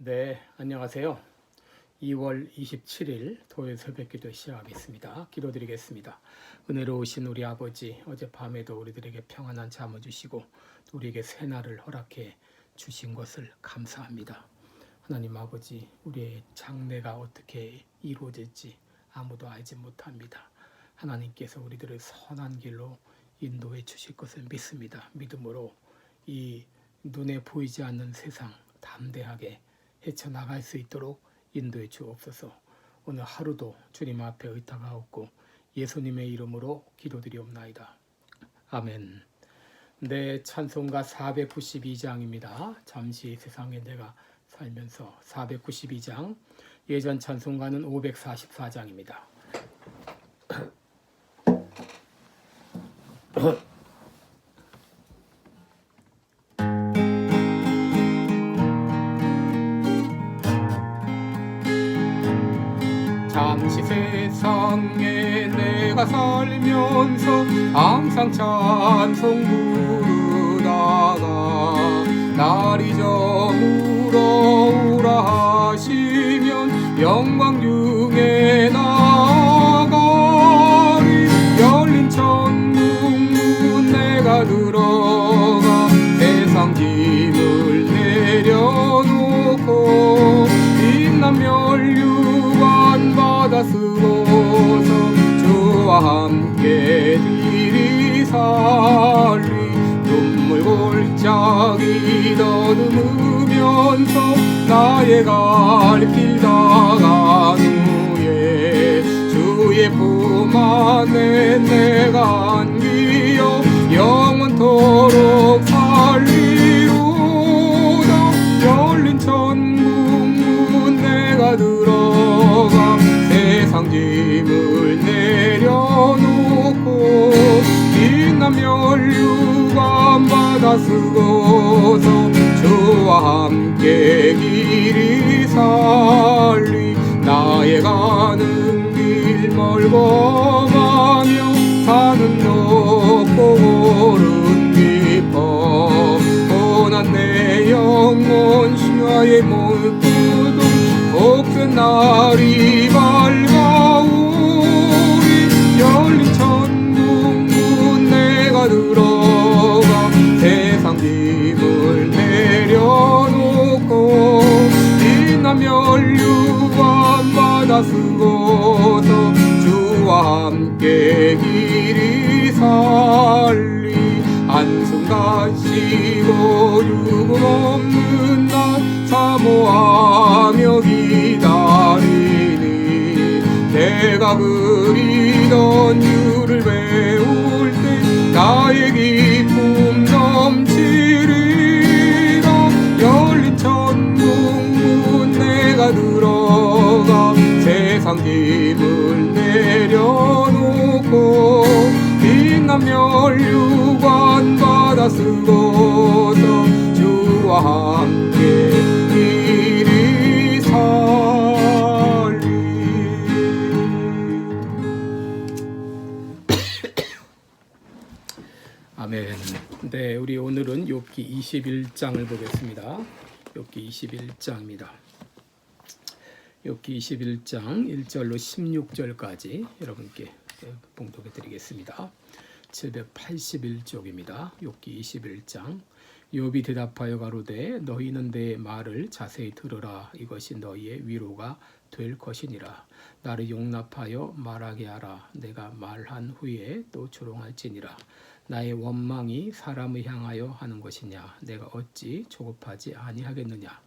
네, 안녕하세요. 2월 27일 토요일 새벽기도 시작하겠습니다. 기도드리겠습니다. 은혜로우신 우리 아버지, 어젯밤에도 우리들에게 평안한 잠을 주시고 우리에게 새날을 허락해 주신 것을 감사합니다. 하나님 아버지, 우리의 장래가 어떻게 이루어질지 아무도 알지 못합니다. 하나님께서 우리들을 선한 길로 인도해 주실 것을 믿습니다. 믿음으로 이 눈에 보이지 않는 세상 담대하게 헤쳐나갈 수 있도록 인도해 주옵소서. 오늘 하루도 주님 앞에 의탁하옵고 예수님의 이름으로 기도드리옵나이다. 아멘. 네, 찬송가 492장입니다. 잠시 세상에 내가 살면서 492장, 예전 찬송가는 544장입니다. 잠시 세상에 내가 살면서 항상 찬송 부르다가 날이 저물어오라 하시면 영광 중에 나가리. 열린 천국문 내가 들어가 세상 짐을 내려놓고 빛난 멸류관 받아 쓰고서 주와 함께 길이 살리. 눈물 골짜기 더듬으면서 나의 갈 길 다간 후에 주의 품 안에 내가 안기어 영원토록 살리로다. 열린 천국문 내가 들어가 세상 짐을 내려놓고 빛난 멸류관 받아 쓰고서 주와 함께 길이 살리. 나의 가는 길 멀고 가며 산은 높고 오른 깊어 고난 내 영혼 시야의 몰고도 복된 날이 밝아오리. 열린 천국문 내가 들어가 세상 짐을 내려놓고 빛난 멸류관 받아 쓰고서 주와 함께 길이 살리. 한순간 쉬고 유금 없는 날 사모하며 기다리니 내가 그리던 주를 배울 때 나의 기쁨 넘치리라. 열린 천국문 내가 들어가 세상 짐을 내려놓고 빛난 멸류관 받아 쓰고서 주와 함께 길이 살리. 아멘. 네, 우리 오늘은 욥기 21장을 보겠습니다. 욥기 21장입니다. 욥기 21장 1절로 16절까지 여러분께 봉독해 드리겠습니다. 781쪽입니다. 욥기 21장. 욥이 대답하여 가로되 너희는 내 말을 자세히 들으라. 이것이 너희의 위로가 될 것이니라. 나를 용납하여 말하게 하라. 내가 말한 후에 또 조롱할지니라. 나의 원망이 사람을 향하여 하는 것이냐. 내가 어찌 조급하지 아니하겠느냐.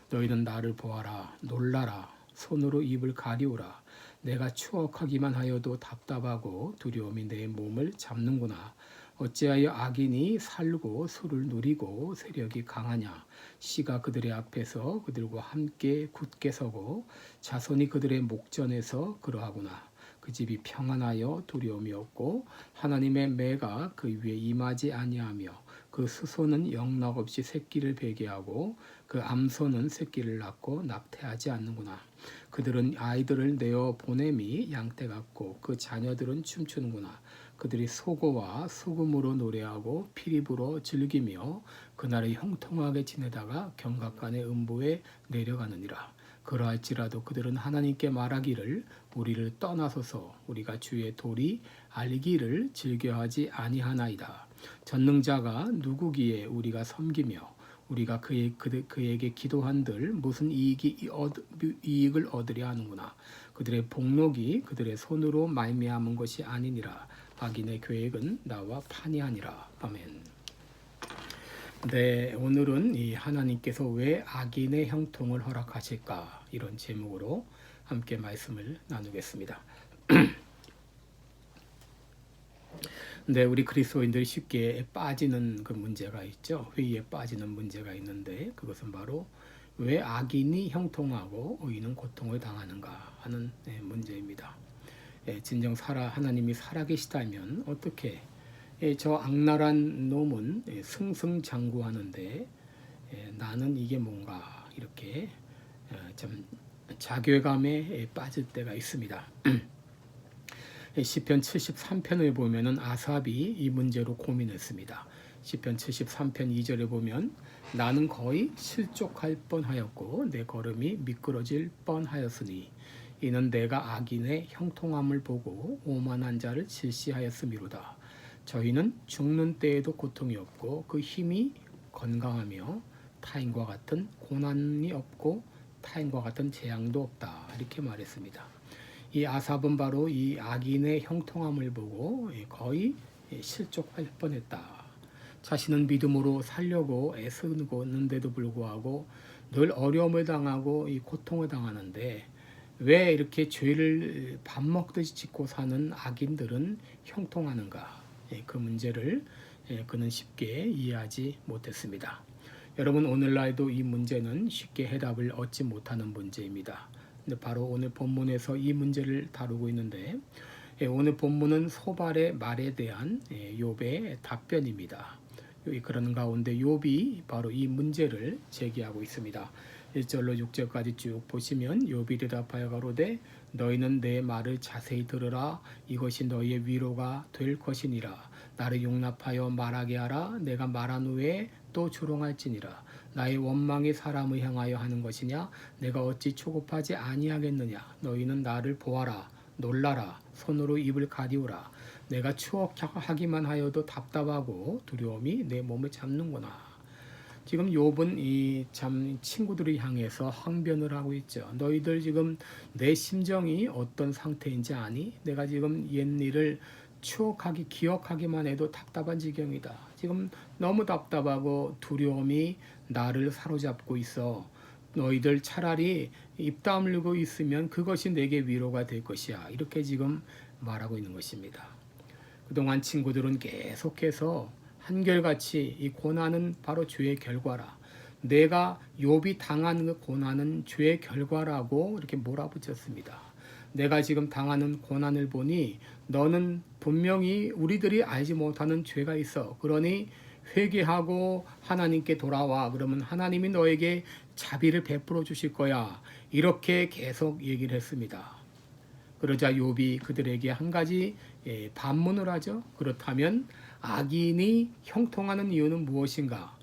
너희는 나를 보아라. 놀라라. 손으로 입을 가리우라. 내가 추억하기만 하여도 답답하고 두려움이 내 몸을 잡는구나. 어찌하여 악인이 살고 술을 누리고 세력이 강하냐. 씨가 그들의 앞에서 그들과 함께 굳게 서고 자손이 그들의 목전에서 그러하구나. 그 집이 평안하여 두려움이 없고 하나님의 매가 그 위에 임하지 아니하며 그 수소는 영락없이 새끼를 베게 하고 그 암소는 새끼를 낳고 낙태하지 않는구나. 그들은 아이들을 내어 보냄이 양떼 같고 그 자녀들은 춤추는구나. 그들이 소고와 수금으로 노래하고 피리 불어 즐기며 그날을 형통하게 지내다가 경각간의 음부에 내려가느니라. 그러할지라도 그들은 하나님께 말하기를 우리를 떠나소서 우리가 주의 도리 알기를 즐겨하지 아니하나이다. 전능자가 누구기에 우리가 섬기며 우리가 그에게 기도한들 무슨 이익을 얻으려 하는구나. 그들의 복록이 그들의 손으로 말미암은 것이 아니니라. 악인의 계획은 나와 판이하니라. 아멘. 네, 오늘은 이 하나님께서 왜 악인의 형통을 허락하실까 이런 제목으로 함께 말씀을 나누겠습니다. 네, 우리 그리스도인들이 쉽게 빠지는 그 문제가 있죠. 회의에 빠지는 문제가 있는데 그것은 바로 왜 악인이 형통하고 의인은 고통을 당하는가 하는 문제입니다. 진정 하나님이 살아계시다면 어떻게 저 악랄한 놈은 승승장구하는데 나는 이게 뭔가 이렇게 좀 자괴감에 빠질 때가 있습니다. 시편 73편을 보면은 아삽이 이 문제로 고민했습니다. 시편 73편 2절에 보면 나는 거의 실족할 뻔하였고 내 걸음이 미끄러질 뻔하였으니 이는 내가 악인의 형통함을 보고 오만한 자를 질시하였음이로다. 저희는 죽는 때에도 고통이 없고 그 힘이 건강하며 타인과 같은 고난이 없고 타인과 같은 재앙도 없다. 이렇게 말했습니다. 이 아삽은 바로 이 악인의 형통함을 보고 거의 실족할 뻔했다. 자신은 믿음으로 살려고 애쓰는데도 불구하고 늘 어려움을 당하고 이 고통을 당하는데 왜 이렇게 죄를 밥 먹듯이 짓고 사는 악인들은 형통하는가? 그 문제를 그는 쉽게 이해하지 못했습니다. 여러분, 오늘날도 이 문제는 쉽게 해답을 얻지 못하는 문제입니다. 바로 오늘 본문에서 이 문제를 다루고 있는데 오늘 본문은 소발의 말에 대한 욥의 답변입니다. 그런 가운데 욥이 바로 이 문제를 제기하고 있습니다. 1절로 6절까지 쭉 보시면 욥이 대답하여 가로되 너희는 내 말을 자세히 들으라. 이것이 너희의 위로가 될 것이니라. 나를 용납하여 말하게 하라. 내가 말한 후에 또 조롱할지니라. 나의 원망이 사람을 향하여 하는 것이냐? 내가 어찌 초급하지 아니하겠느냐? 너희는 나를 보아라. 놀라라. 손으로 입을 가리우라. 내가 추억하기만 하여도 답답하고 두려움이 내 몸을 잡는구나. 지금 욥은 이 참 친구들을 향해서 항변을 하고 있죠. 너희들 지금 내 심정이 어떤 상태인지 아니? 내가 지금 옛일을 기억하기만 해도 답답한 지경이다. 지금 너무 답답하고 두려움이 나를 사로잡고 있어. 너희들 차라리 입 다물고 있으면 그것이 내게 위로가 될 것이야. 이렇게 지금 말하고 있는 것입니다. 그동안 친구들은 계속해서 한결같이 이 고난은 바로 죄의 결과라. 내가 욥이 당한 그 고난은 죄의 결과라고 이렇게 몰아붙였습니다. 내가 지금 당하는 고난을 보니 너는 분명히 우리들이 알지 못하는 죄가 있어. 그러니 회개하고 하나님께 돌아와. 그러면 하나님이 너에게 자비를 베풀어 주실 거야. 이렇게 계속 얘기를 했습니다. 그러자 욥이 그들에게 한 가지 반문을 하죠. 그렇다면 악인이 형통하는 이유는 무엇인가?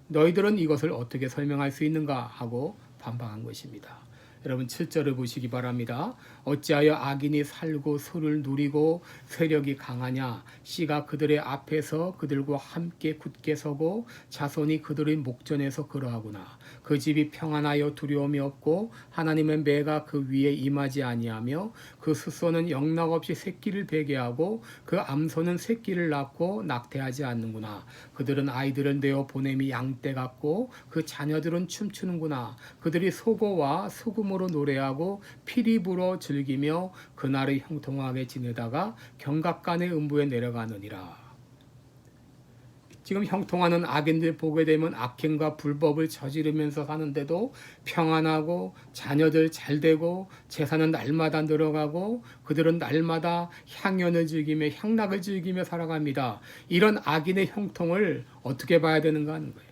너희들은 이것을 어떻게 설명할 수 있는가? 하고 반박한 것입니다. 여러분 7절을 보시기 바랍니다. 어찌하여 악인이 살고 술을 누리고 세력이 강하냐? 씨가 그들의 앞에서 그들과 함께 굳게 서고 자손이 그들의 목전에서 그러하구나. 그 집이 평안하여 두려움이 없고 하나님의 매가 그 위에 임하지 아니하며 그 숫소는 영락없이 새끼를 베게 하고 그 암소는 새끼를 낳고 낙태하지 않는구나. 그들은 아이들을 내어 보냄이 양떼 같고 그 자녀들은 춤추는구나. 그들이 소고와 수금으로 노래하고 피리 불어 즐기며 그날을 형통하게 지내다가 경각간의 음부에 내려가느니라. 지금 형통하는 악인들 보게 되면 악행과 불법을 저지르면서 사는데도 평안하고 자녀들 잘되고 재산은 날마다 늘어가고 그들은 날마다 향연을 즐기며 향락을 즐기며 살아갑니다. 이런 악인의 형통을 어떻게 봐야 되는가 하는 거예요.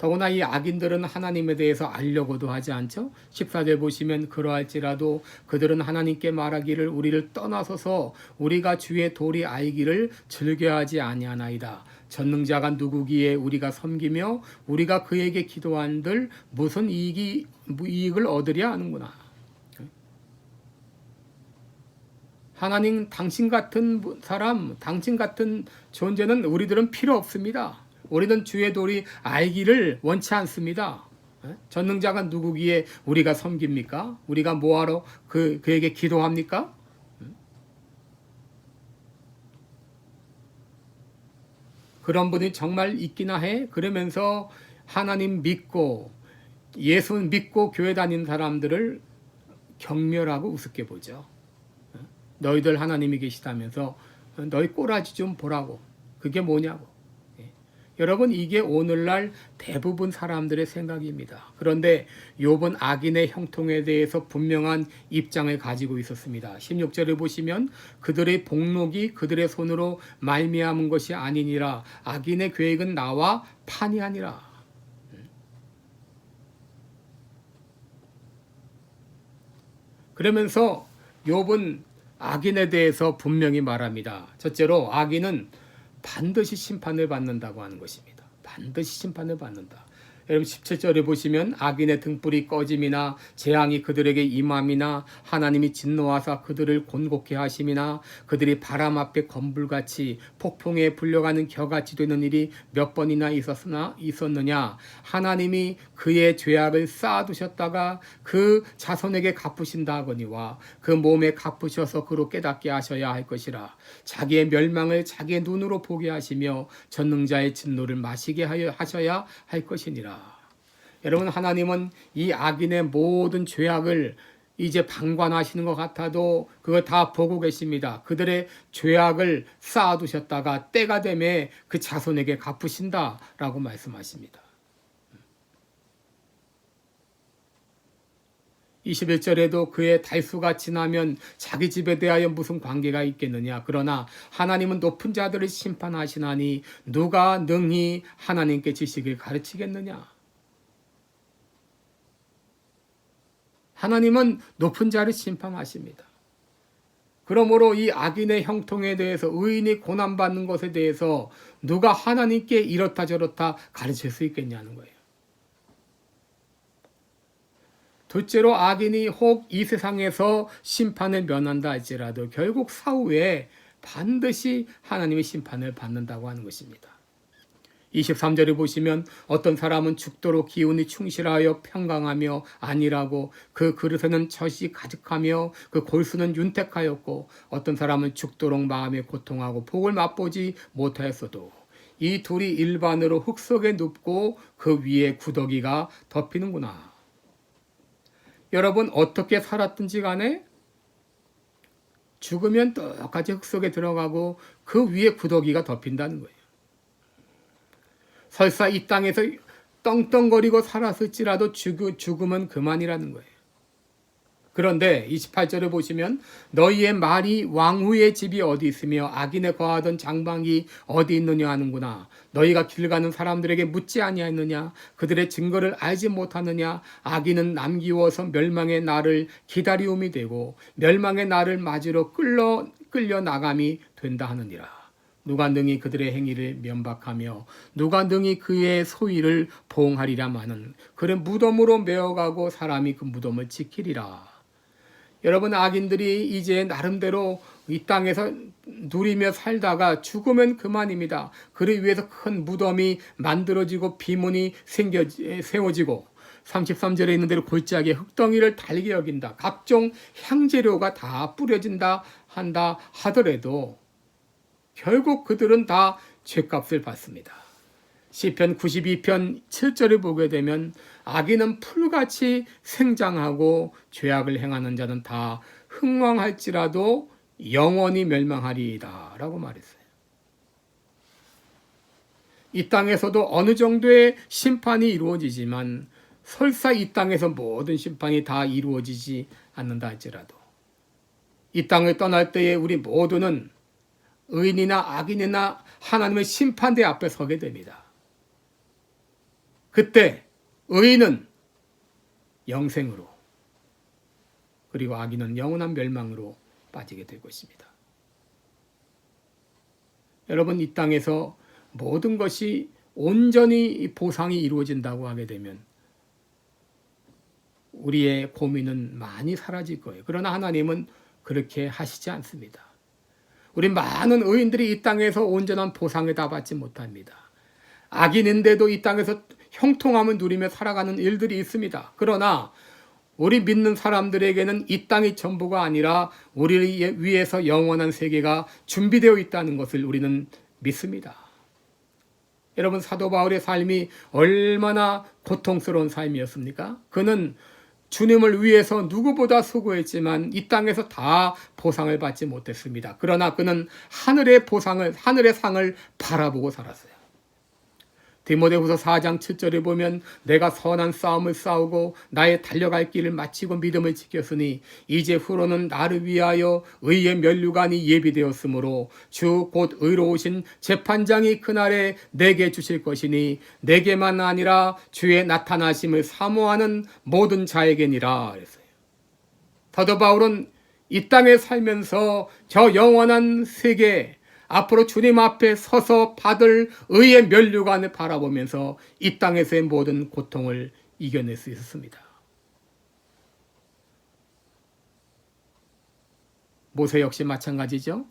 더구나 이 악인들은 하나님에 대해서 알려고도 하지 않죠. 14절 보시면 그러할지라도 그들은 하나님께 말하기를 우리를 떠나서서 우리가 주의 도리 알기를 즐겨하지 아니하나이다. 전능자가 누구기에 우리가 섬기며 우리가 그에게 기도한들 무슨 이익을 얻으려 하는구나. 하나님 당신 같은 사람, 당신 같은 존재는 우리들은 필요 없습니다. 우리는 주의 도리 알기를 원치 않습니다. 전능자가 누구기에 우리가 섬깁니까? 우리가 뭐하러 그에게 기도합니까? 그런 분이 정말 있기나 해? 그러면서 하나님 믿고 예수 믿고 교회 다니는 사람들을 경멸하고 우습게 보죠. 너희들 하나님이 계시다면서 너희 꼬라지 좀 보라고. 그게 뭐냐고. 여러분 이게 오늘날 대부분 사람들의 생각입니다. 그런데 욥은 악인의 형통에 대해서 분명한 입장을 가지고 있었습니다. 16절을 보시면 그들의 복록이 그들의 손으로 말미암은 것이 아니니라. 악인의 계획은 나와 판이 아니라. 그러면서 욥은 악인에 대해서 분명히 말합니다. 첫째로 악인은 반드시 심판을 받는다고 하는 것입니다. 반드시 심판을 받는다. 여러분 17절에 보시면 악인의 등불이 꺼짐이나 재앙이 그들에게 임함이나 하나님이 진노하사 그들을 곤곡해 하심이나 그들이 바람 앞에 건불같이 폭풍에 불려가는 겨같이 되는 일이 몇 번이나 있었느냐. 하나님이 그의 죄악을 쌓아두셨다가 그 자손에게 갚으신다 하거니와 그 몸에 갚으셔서 그로 깨닫게 하셔야 할 것이라. 자기의 멸망을 자기의 눈으로 보게 하시며 전능자의 진노를 마시게 하셔야 할 것이니라. 여러분 하나님은 이 악인의 모든 죄악을 이제 방관하시는 것 같아도 그거 다 보고 계십니다. 그들의 죄악을 쌓아두셨다가 때가 되매 그 자손에게 갚으신다라고 말씀하십니다. 21절에도 그의 달수가 지나면 자기 집에 대하여 무슨 관계가 있겠느냐. 그러나 하나님은 높은 자들을 심판하시나니 누가 능히 하나님께 지식을 가르치겠느냐. 하나님은 높은 자를 심판하십니다. 그러므로 이 악인의 형통에 대해서 의인이 고난받는 것에 대해서 누가 하나님께 이렇다 저렇다 가르칠 수 있겠냐는 거예요. 둘째로 악인이 혹 이 세상에서 심판을 면한다 할지라도 결국 사후에 반드시 하나님의 심판을 받는다고 하는 것입니다. 23절에 보시면 어떤 사람은 죽도록 기운이 충실하여 평강하며 안일하고 그 그릇에는 젖이 가득하며 그 골수는 윤택하였고 어떤 사람은 죽도록 마음에 고통하고 복을 맛보지 못하였어도 이 둘이 일반으로 흙 속에 눕고 그 위에 구더기가 덮이는구나. 여러분 어떻게 살았든지 간에 죽으면 똑같이 흙 속에 들어가고 그 위에 구더기가 덮인다는 거예요. 설사 이 땅에서 떵떵거리고 살았을지라도 죽음은 그만이라는 거예요. 그런데 28절에 보시면 너희의 말이 왕후의 집이 어디 있으며 악인에 거하던 장방이 어디 있느냐 하는구나. 너희가 길 가는 사람들에게 묻지 아니하였느냐. 그들의 증거를 알지 못하느냐. 악인은 남기워서 멸망의 날을 기다리움이 되고 멸망의 날을 맞으러 끌려 나감이 된다 하느니라. 누가 능히 그들의 행위를 면박하며 누가 능히 그의 소위를 보응하리라마는 그를 무덤으로 메어가고 사람이 그 무덤을 지키리라. 여러분 악인들이 이제 나름대로 이 땅에서 누리며 살다가 죽으면 그만입니다. 그를 위해서 큰 무덤이 만들어지고 비문이 세워지고 33절에 있는 대로 골짜기에 흙덩이를 달게 여긴다. 각종 향재료가 다 뿌려진다 한다 하더라도 결국 그들은 다 죄값을 받습니다. 시편 92편 7절을 보게 되면 악인은 풀같이 생장하고 죄악을 행하는 자는 다 흥왕할지라도 영원히 멸망하리이다 라고 말했어요. 이 땅에서도 어느 정도의 심판이 이루어지지만 설사 이 땅에서 모든 심판이 다 이루어지지 않는다 할지라도 이 땅을 떠날 때에 우리 모두는 의인이나 악인이나 하나님의 심판대 앞에 서게 됩니다. 그때 의인은 영생으로, 그리고 악인은 영원한 멸망으로 빠지게 될 것입니다. 여러분, 이 땅에서 모든 것이 온전히 보상이 이루어진다고 하게 되면 우리의 고민은 많이 사라질 거예요. 그러나 하나님은 그렇게 하시지 않습니다. 우리 많은 의인들이 이 땅에서 온전한 보상을 다 받지 못합니다. 악인인데도 이 땅에서 형통함을 누리며 살아가는 일들이 있습니다. 그러나 우리 믿는 사람들에게는 이 땅이 전부가 아니라 우리 위해서 영원한 세계가 준비되어 있다는 것을 우리는 믿습니다. 여러분, 사도 바울의 삶이 얼마나 고통스러운 삶이었습니까? 그는 주님을 위해서 누구보다 수고했지만 이 땅에서 다 보상을 받지 못했습니다. 그러나 그는 하늘의 상을 바라보고 살았어요. 디모데후서 4장 7절에 보면 내가 선한 싸움을 싸우고 나의 달려갈 길을 마치고 믿음을 지켰으니 이제 후로는 나를 위하여 의의 면류관이 예비되었으므로 주 곧 의로우신 재판장이 그날에 내게 주실 것이니 내게만 아니라 주의 나타나심을 사모하는 모든 자에게니라 그랬어요. 사도 바울은 이 땅에 살면서 저 영원한 세계, 앞으로 주님 앞에 서서 받을 의의 면류관을 바라보면서 이 땅에서의 모든 고통을 이겨낼 수 있었습니다. 모세 역시 마찬가지죠.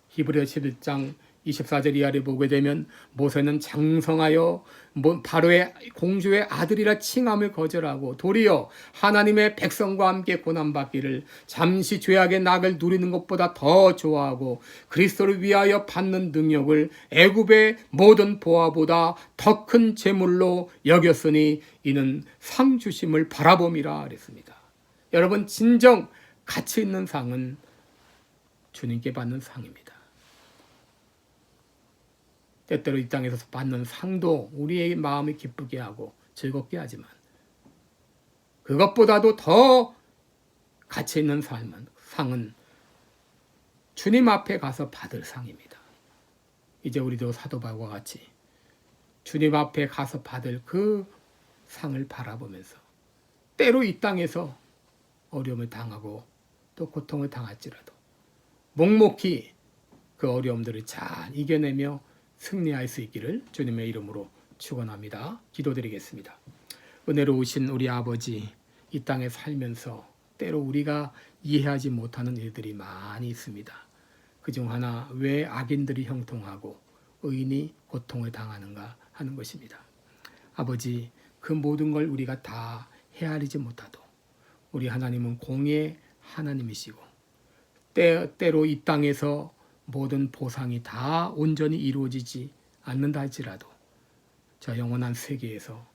히브리서 11장 24절 이하를 보게 되면 모세는 장성하여 바로의 공주의 아들이라 칭함을 거절하고 도리어 하나님의 백성과 함께 고난받기를 잠시 죄악의 낙을 누리는 것보다 더 좋아하고 그리스도를 위하여 받는 능력을 애굽의 모든 보화보다 더 큰 재물로 여겼으니 이는 상 주심을 바라봄이라 그랬습니다. 여러분, 진정 가치 있는 상은 주님께 받는 상입니다. 때때로 이 땅에서 받는 상도 우리의 마음을 기쁘게 하고 즐겁게 하지만 그것보다도 더 가치 있는 상은 주님 앞에 가서 받을 상입니다. 이제 우리도 사도 바울과 같이 주님 앞에 가서 받을 그 상을 바라보면서 때로 이 땅에서 어려움을 당하고 또 고통을 당할지라도 묵묵히 그 어려움들을 잘 이겨내며 승리할 수 있기를 주님의 이름으로 축원합니다. 기도드리겠습니다. 은혜로우신 우리 아버지, 이 땅에 살면서 때로 우리가 이해하지 못하는 일들이 많이 있습니다. 그중 하나, 왜 악인들이 형통하고 의인이 고통을 당하는가 하는 것입니다. 아버지, 그 모든 걸 우리가 다 헤아리지 못하도 우리 하나님은 공의의 하나님이시고 때로 이 땅에서 모든 보상이 다 온전히 이루어지지 않는다 할지라도 저 영원한 세계에서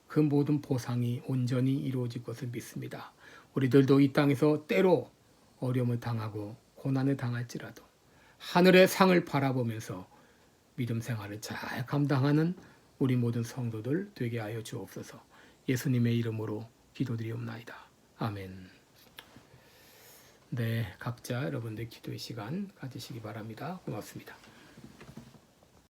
그 모든 보상이 온전히 이루어질 것을 믿습니다. 우리들도 이 땅에서 때로 어려움을 당하고 고난을 당할지라도 하늘의 상을 바라보면서 믿음 생활을 잘 감당하는 우리 모든 성도들 되게 하여 주옵소서. 예수님의 이름으로 기도드리옵나이다. 아멘. 네, 각자 여러분들 기도의 시간 가지시기 바랍니다. 고맙습니다.